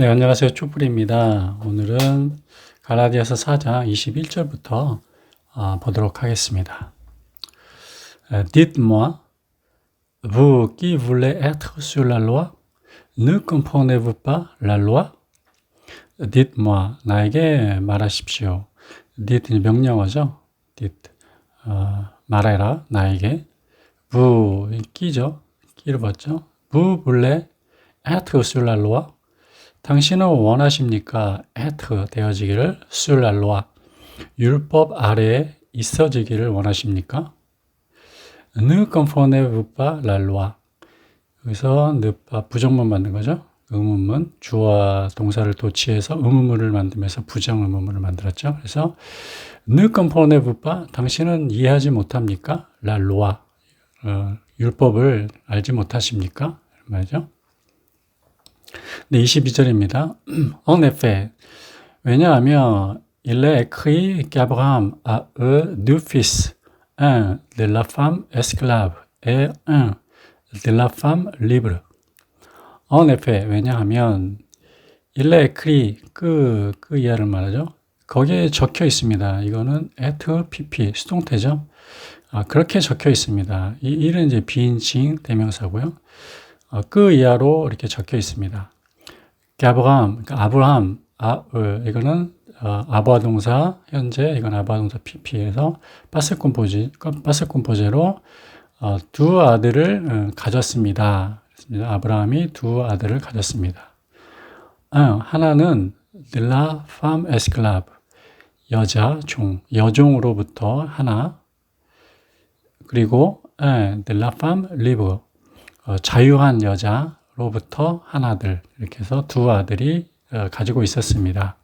네, 안녕하세요. 쭈플입니다. 오늘은 갈라디아서 4장 21절부터 보도록 하겠습니다. Dites-moi, vous qui voulez être sur la loi, ne comprenez-vous pas la loi? Dites-moi, 나에게 말하십시오. Dites 명령어죠. Dites, 말해라, 나에게. Vous, 끼죠. 끼를 봤죠. Vous voulez être sur la loi? 당신은 원하십니까? être 되어지기를 sur la loi, 율법 아래에 있어지기를 원하십니까? Ne comprenez-vous pas la loi? 여기서 ne pas 부정문 만든 거죠. 의문문, 주어와 동사를 도치해서 의문문을 만들면서 부정 의문문을 만들었죠. 그래서 ne comprenez-vous pas? 당신은 이해하지 못합니까? la loi, 율법을 알지 못하십니까? 말이죠. 네, 22절입니다. En effet, 왜냐하면 il est écrit qu'Abraham a eu deux fils, un de la femme esclave et un de la femme libre. En effet, 왜냐하면 il est écrit, 그 이하를 말하죠. 거기에 적혀 있습니다. 이거는 et pp, 수동태죠. 그렇게 적혀 있습니다. 이 일은 이제 비인칭 대명사고요. 그 이하로 이렇게 적혀 있습니다. 아브라함, 이거는 아바 동사 현재, 이건 아바 동사 pp에서 파스 콤포제로 두 아들을 가졌습니다. 아브라함이 두 아들을 가졌습니다. 하나는 de la femme esclave, 여종으로부터 하나, 그리고 de la femme libre, 자유한 여자로부터 한 아들, 이렇게 해서 두 아들이 가지고 있었습니다.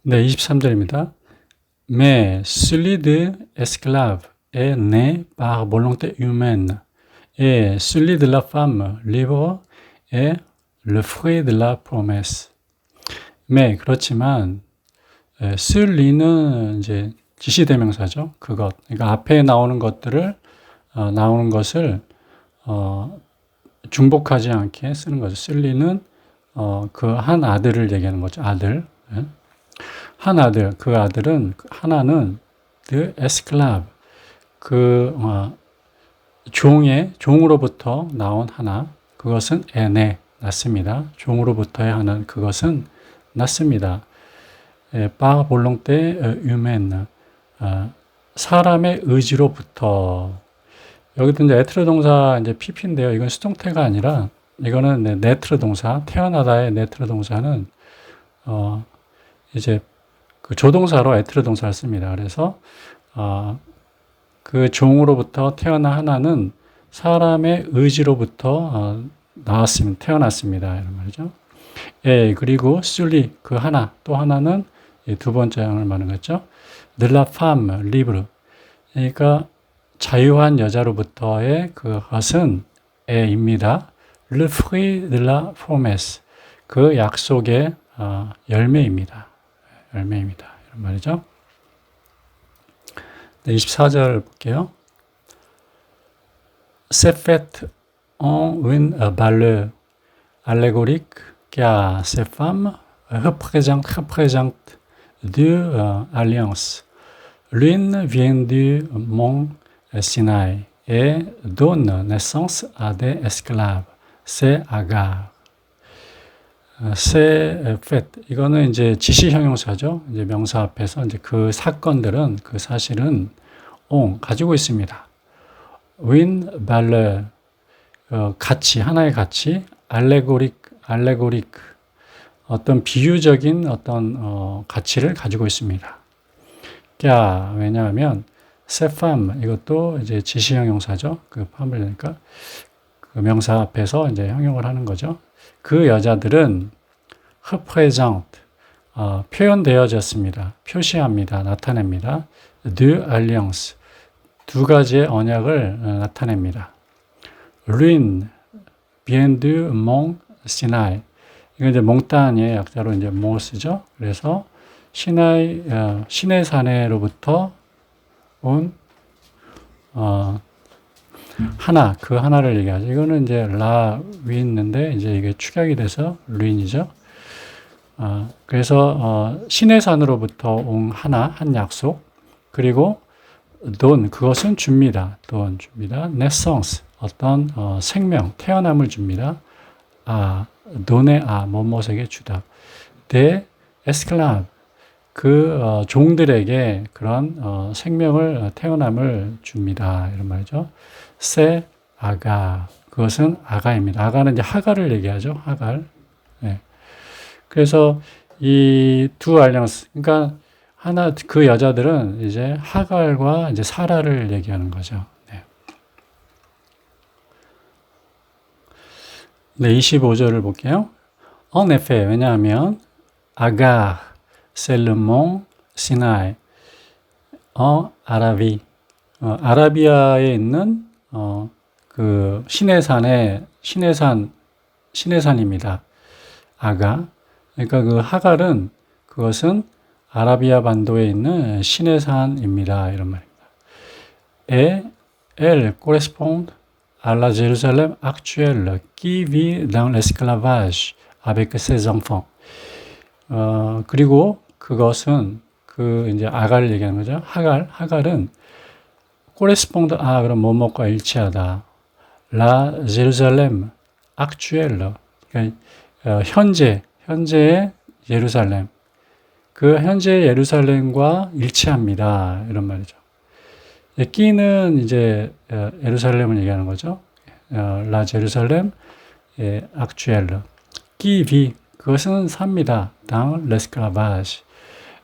네, 23절입니다. Mais celui de esclave est né par volonté humaine, et celui de la femme libre est le fruit de la promesse. mais 그렇지만 celuy는 이제 지시대명사죠. 그것. 그러니까 앞에 나오는 것들을, 나오는 것을, 중복하지 않게 쓰는 거죠. 쓸리는, 그 한 아들을 얘기하는 거죠. 아들. 예? 한 아들. 그 아들은, 하나는, the esclave. 종으로부터 나온 하나. 그것은 에네. 낳습니다. 종으로부터의 하나는 그것은 낳습니다. par volonté humaine. 사람의 의지로부터. 여기도 이제 에트르 동사 이제 pp인데요. 이건 수동태가 아니라 이거는 네트르 동사, 태어나다의 네트르 동사는 이제 그 조동사로 에트르 동사를 씁니다. 그래서 그 종으로부터 태어난 하나는 사람의 의지로부터 태어났습니다. 이런 말이죠. 예, 그리고 술리, 그 하나, 또 하나는 두 번째 항을 말하는 거죠. de la femme libre. 그러니까 자유한 여자로부터의 그것은 에입니다. le fruit de la promesse. 그 약속의 열매입니다. 열매입니다. 이런 말이죠. 네, 24절 볼게요. C'est fait en une valeur allégorique car ces femmes représentent deux alliances. L'une vient du mont Sinaï et donne naissance à des esclaves. C'est Agar. C'est fait. 이거는 이제 지시 형용사죠. 이제 명사 앞에서 이제 그 사건들은, 그 사실은 가지고 있습니다. Win valeur, 가치, 하나의 가치, allegoric, 어떤 비유적인 어떤 가치를 가지고 있습니다. 왜냐하면 ces femmes, 이것도 이제 지시 형용사죠. 그 팜을 내니까 그 명사 앞에서 이제 형용을 하는 거죠. 그 여자들은 représente, 표현되어졌습니다. 표시합니다. 나타냅니다. deux alliances, 두 가지의 언약을 나타냅니다. l'une vient du mont Sinaï. 이거 이제 몽땅의 약자로 이제 몽을 쓰죠. 그래서 시내산에로부터 온 하나, 그 하나를 얘기하죠. 이거는 이제 라 위 있는데 이제 이게 축약이 돼서 루인이죠. 그래서 신의 산으로부터 온 하나, 한 약속, 그리고 돈, 그것은 줍니다. 돈 줍니다. naissance, 어떤 생명, 태어남을 줍니다. 돈의 뭐뭐에게 주다. de esclave, 그 종들에게 그런 생명을 태어남을 줍니다. 이런 말이죠. 세 아가, 그것은 아가입니다. 아가는 이제 하갈을 얘기하죠. 하갈. 네. 그래서 이 두 알리안스, 그러니까 하나 그 여자들은 이제 하갈과 이제 사라를 얘기하는 거죠. 네. 네, 25절을 볼게요. En effet, 왜냐하면 아가 c'est le mont Sinaï en Arabie. 아라비아에 있는 그 시내산입니다. 아가. 그러니까 그 하갈은 그것은 아라비아 반도에 있는 시내산입니다. 이런 말입니다. Et elle correspond à la Jérusalem actuelle qui vit dans l'esclavage avec ses enfants. 그리고 그것은 그 이제 아갈을 얘기하는 거죠. 하갈은 correspond 그럼 뭐뭐과 일치하다. La Jérusalem actuelle. 그러니까 현재의 예루살렘. 그 현재의 예루살렘과 일치합니다. 이런 말이죠. 끼는 이제 예루살렘을 얘기하는 거죠. 라 제루살렘 actuelle. qui vit, 그것은 삽니다. dans l'esclavage.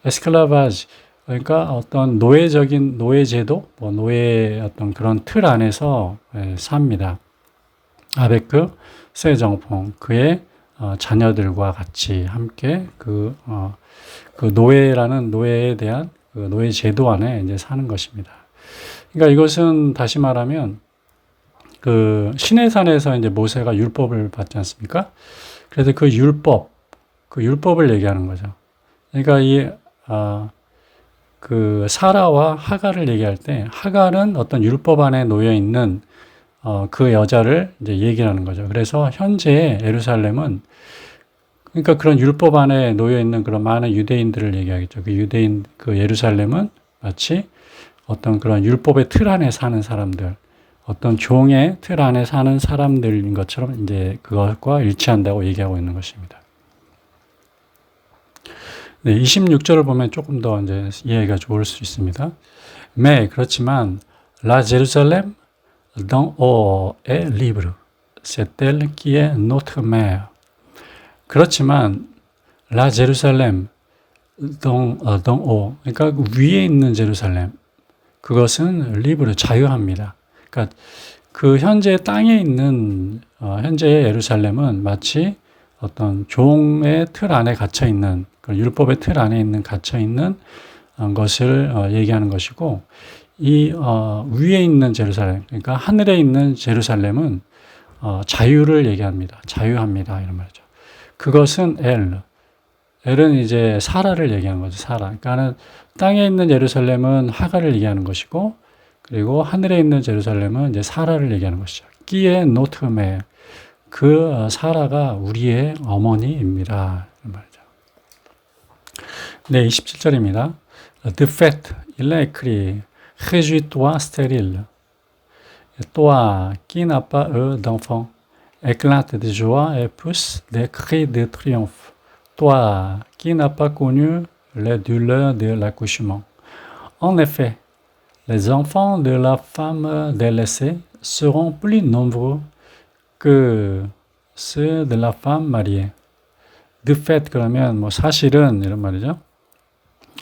esclavage, 그러니까 어떤 노예제도, 노예 어떤 그런 틀 안에서 삽니다. avec ses enfants, 그의 자녀들과 같이 함께 그 노예에 대한 그 노예 제도 안에 이제 사는 것입니다. 그러니까 이것은 다시 말하면 그 시내산에서 이제 모세가 율법을 받지 않습니까? 그래서 그 율법을 얘기하는 거죠. 그러니까 그 사라와 하갈을 얘기할 때 하갈은 어떤 율법 안에 놓여 있는 그 여자를 이제 얘기하는 거죠. 그래서 현재 예루살렘은 그러니까 그런 율법 안에 놓여 있는 그런 많은 유대인들을 얘기하겠죠. 그 예루살렘은 마치 어떤 그런 율법의 틀 안에 사는 사람들, 어떤 종의 틀 안에 사는 사람들인 것처럼 이제 그것과 일치한다고 얘기하고 있는 것입니다. 네, 26절을 보면 조금 더 이제 이해가 좋을 수 있습니다. 그렇지만 La Jérusalem d'en haut est libre. C'est elle qui est notre mère. 그렇지만 La Jérusalem d'en haut, 그러니까 위에 있는 제루살렘, 그것은 리브르, 자유합니다. 그러니까 그 현재 땅에 있는 현재의 예루살렘은 마치 어떤 종의 틀 안에 갇혀 있는, 율법의 틀 안에 갇혀 있는 것을 얘기하는 것이고, 이 위에 있는 제루살렘, 그러니까 하늘에 있는 제루살렘은 자유를 얘기합니다. 자유합니다. 이런 말이죠. 그것은 엘은 이제 사라를 얘기하는 거죠. 사라. 그러니까는 땅에 있는 예루살렘은 하갈을 얘기하는 것이고, 그리고 하늘에 있는 제루살렘은 이제 사라를 얘기하는 것이죠. 끼에 노트메, 그 사라가 우리의 어머니입니다. 이런 말이죠. 네, 27절입니다. De fait, il est écrit, réjouis-toi stérile. Toi qui n'as pas eu d'enfant, éclate de joie et pousse des cris de triomphe. Toi qui n'as pas connu les douleurs de l'accouchement. En effet, les enfants de la femme délaissée seront plus nombreux que ceux de la femme mariée. De fait, 그러면 뭐 사실은 이런 말이죠.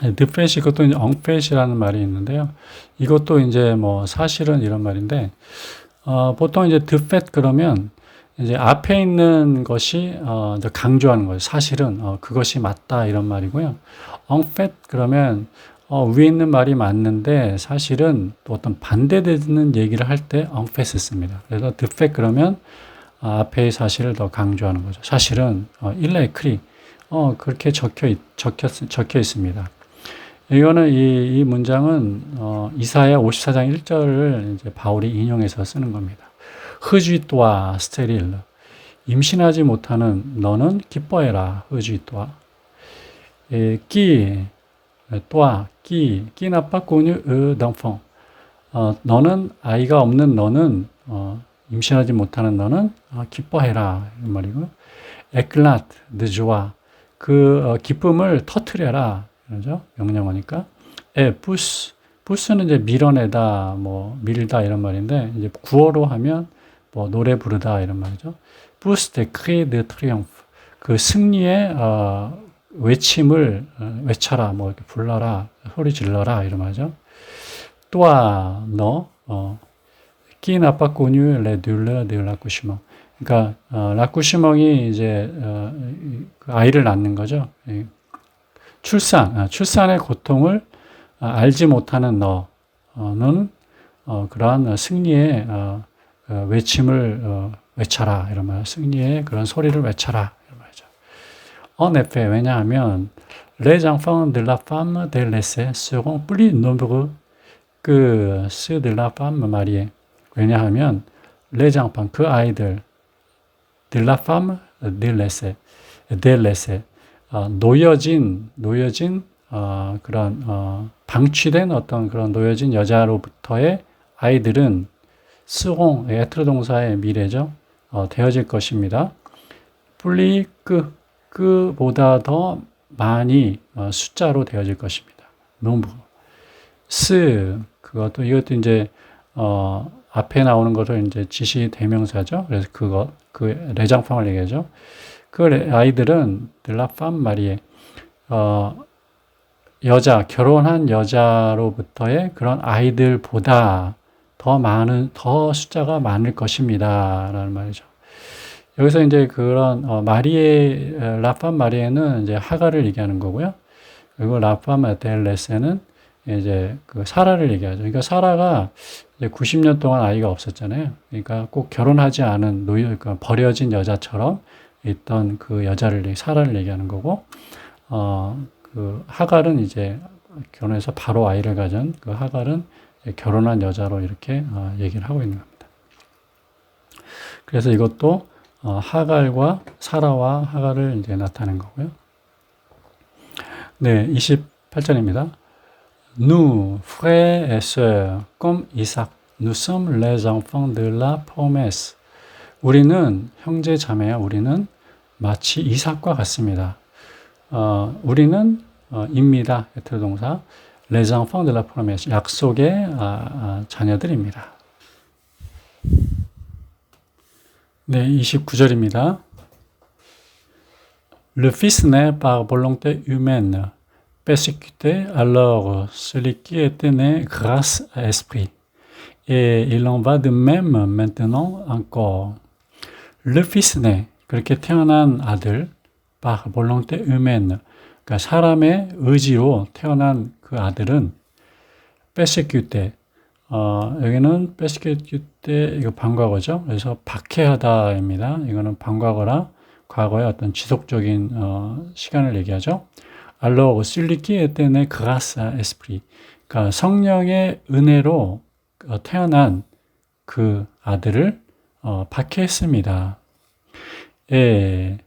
de fait 이것도 이제 en fait이라는 말이 있는데요. 이것도 이제 뭐 사실은 이런 말인데, 보통 이제 de fait 그러면 이제 앞에 있는 것이 이제 강조하는 거예요. 사실은 그것이 맞다 이런 말이고요. en fait 그러면 위에 있는 말이 맞는데 사실은 또 어떤 반대되는 얘기를 할 때 en fait 씁니다. 그래서 de fait 그러면 앞에 사실을 더 강조하는 거죠. 사실은 il est écrit 그렇게 적혀 있습니다. 이거는 이 문장은 이사야 54장 1절을 이제 바울이 인용해서 쓰는 겁니다. 흐쥐또아 스테릴. 임신하지 못하는 너는 기뻐해라. 흐쥐또아. 끼, 또아, 끼 나빠 꼬뉴 덩펑. 너는 아이가 없는 너는 임신하지 못하는 너는 기뻐해라 이 말이고. 에클라트 드 조아. 그 기쁨을 터트려라. 그러죠? 명령어니까. 부스는 이제 밀어내다, 뭐 밀다 이런 말인데 이제 구어로 하면 뭐 노래 부르다 이런 말이죠. 부스 데 크리 드 트리움프. 그 승리의 외침을 외쳐라, 뭐 이렇게 불러라, 소리 질러라 이런 말이죠. 또아 너 qui n'a pas connu les douleurs de l'accouchement. 그러니까 라쿠시멍이 이제 그 아이를 낳는 거죠. 출산의 고통을 알지 못하는 너는 그러한 승리의 외침을 외쳐라 이런 말. 승리의 그런 소리를 외쳐라 이런 말이죠. En effet, 왜냐하면 les enfants de la femme délaissée seront plus nombreux que ceux de la femme mariée. 왜냐하면 les enfants 그 아이들 de la femme délaissée 놓여진 그런 방치된 어떤 그런 놓여진 여자로부터의 아이들은 스홍 에트로 동사의 미래죠. 되어질 것입니다. 플리 그보다 더 많이 숫자로 되어질 것입니다. nombre 이것도 이제 앞에 나오는 것을 이제 지시 대명사죠. 그래서 그 레장팡을 얘기하죠. 그 아이들은 들라팜 마리에 결혼한 여자로부터의 그런 아이들보다 더 숫자가 많을 것입니다. 라는 말이죠. 여기서 이제 그런 라팜 마리에는 이제 하가를 얘기하는 거고요. 그리고 라팜 델레세는 이제 그 사라를 얘기하죠. 그러니까 사라가 이제 90년 동안 아이가 없었잖아요. 그러니까 꼭 결혼하지 않은 그러니까 버려진 여자처럼 있던 그 여자를 사라를 얘기하는 거고, 그 하갈은 이제 결혼해서 바로 아이를 가진 그 하갈은 결혼한 여자로 이렇게 얘기를 하고 있는 겁니다. 그래서 이것도 하갈과 사라와 하갈을 이제 나타낸 거고요. 네, 28절입니다. Nous, frères et sœurs, comme Isaac, nous sommes les enfants de la promesse. 우리는 형제 자매야. 우리는 마치 이삭과 같습니다. 우리는 입니다. 에트로 동사. Les enfants de la promesse. 약속의 자녀들입니다. 네, 29절입니다. Le fils né par volonté humaine persécuté alors celui qui était né grâce à l'esprit. Et il en va de même maintenant encore. Le fils né, 그렇게 태어난 아들, par volonté humaine, 그러니까 사람의 의지로 태어난 그 아들은 persécuté, 여기는 persécuté, 이거 반과거죠. 그래서 박해하다입니다. 이거는 반과거라 과거의 어떤 지속적인 시간을 얘기하죠. Alors, celui qui était né grâce à l'esprit. 그러니까 성령의 은혜로 태어난 그 아들을 박해했습니다. 예.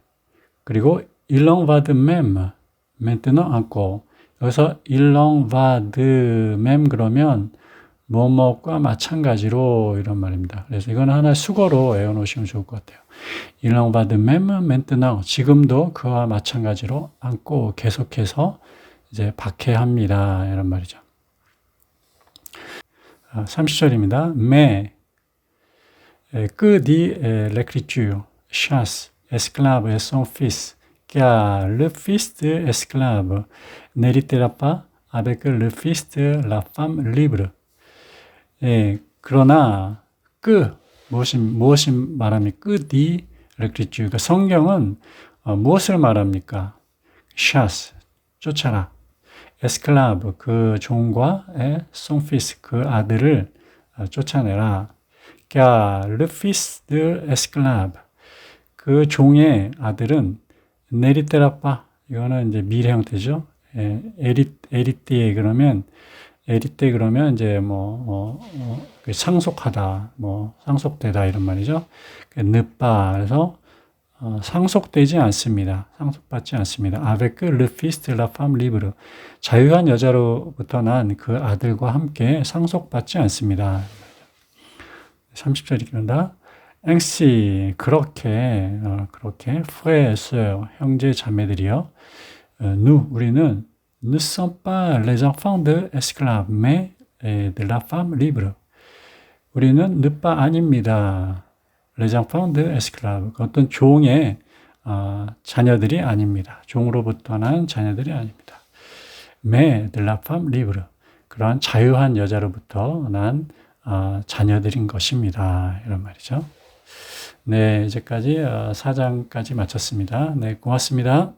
그리고 il en va de même, maintenant encore. 여기서 il en va de même 그러면 뭐뭐과 마찬가지로 이런 말입니다. 그래서 이건 하나의 수거로 외워놓으시면 좋을 것 같아요. Il en va de même maintenant. 지금도 그와 마찬가지로 안고 계속해서 이제 박해합니다. 이런 말이죠. 30절입니다. Mais que dit l'écriture? Chasse, esclave et son fils, car le fils de esclave n'héritera pas avec le fils de la femme libre. 예, 그러나 무엇이 말합니까? que dit l'écriture. 그러니까 성경은 무엇을 말합니까? chasse, 쫓아라. esclave, 그 종과 son fils, 그 아들을 쫓아내라. car le fils de esclave, 그 종의 아들은 n'héritera pas, 이거는 이제 미래 형태죠. hérité 그러면 이제 상속하다, 뭐 상속되다 이런 말이죠. ne pas 그래서 상속되지 않습니다. 상속받지 않습니다. avec le fils de la femme libre 자유한 여자로부터 난 그 아들과 함께 상속받지 않습니다. 30절 읽는다. ainsi 그렇게 frères et sœurs 형제 자매들이여 nous 우리는 ne sommes pas les enfants de esclaves mais de la femme libre 우리는 ne pas 아닙니다. les enfants de esclaves 어떤 종의 자녀들이 아닙니다. 종으로부터 난 자녀들이 아닙니다. mais de la femme libre 그러한 자유한 여자로부터 난 자녀들인 것입니다. 이런 말이죠. 네, 이제까지 4장까지 마쳤습니다. 네, 고맙습니다.